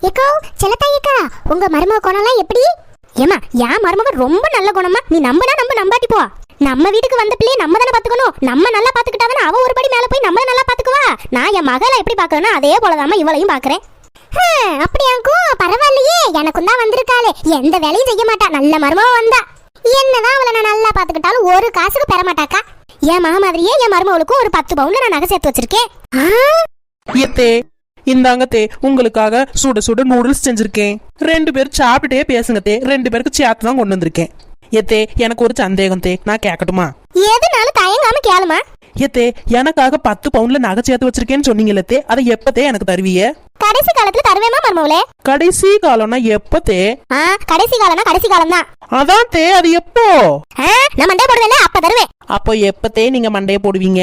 ஏக்கோ செல்லத்தாயக்கா, உங்க மருமக குணம்லாம் எப்படி? ஏமா என் மருமக ரொம்ப நல்ல குணமா. நீ நம்பனா நம்பாட்டி போ. நம்ம வீட்டுக்கு வந்த பிள்ளைய நம்ம தானே பாத்துக்கணும். நம்ம நல்லா பாத்துக்கிட்டாதானே அவ ஒரு படி மேல போய் நம்மள நல்லா பாத்துக்குவா. நான் என் மகளை எப்படி பாக்குறேன்னா அதே போலதாம்மா இவளையும் பாக்குறேன். அப்படியாக்கும் பரவாயில்லையே, எனக்கும் தான் வந்திருக்காளே. எந்த வேலையும் செய்ய மாட்டா, நல்ல மருமக வந்தா. என்னதான் அவளை நான் நல்லா பாத்துக்கிட்டாலும் ஒரு காசுக்கு பெற மாட்டாக்கா. என் மக மாதிரியே என் மருமகளுக்கும் ஒரு 10 பவுன்ல நான் நகை சேர்த்து வச்சிருக்கேன். இந்தாங்கத்தே, உங்களுக்காக சுட சுட நூடுல்ஸ் செஞ்சிருக்கேன். 2 பேரும் சாப்பிட்டே பேசுங்கத்தே. 2 பேருக்கு சேர்த்து தான் கொண்டு வந்திருக்கேன். ஏத்தே, எனக்கு ஒரு சந்தேகம் தே, நான் கேட்கட்டுமா? எதுனாலும் தயங்காம கேளுமா. ஏத்தே, எனக்காக 10 பவுன்ல நகை சேர்த்து வச்சிருக்கேன்னு சொன்னீங்களே, அதை எப்பத்தே எனக்கு தருவீங்க? கடைசி காலத்துல தருவேமா மருமகளே? கடைசி காலம்னா எப்பத்தே? கடைசி காலம்னா கடைசி காலம் தான். அதான் தே, அது எப்போ? நான் மண்டைய போடுவேல அப்ப தருவேன். அப்போ எப்பத்தே நீங்க மண்டைய போடுவீங்க?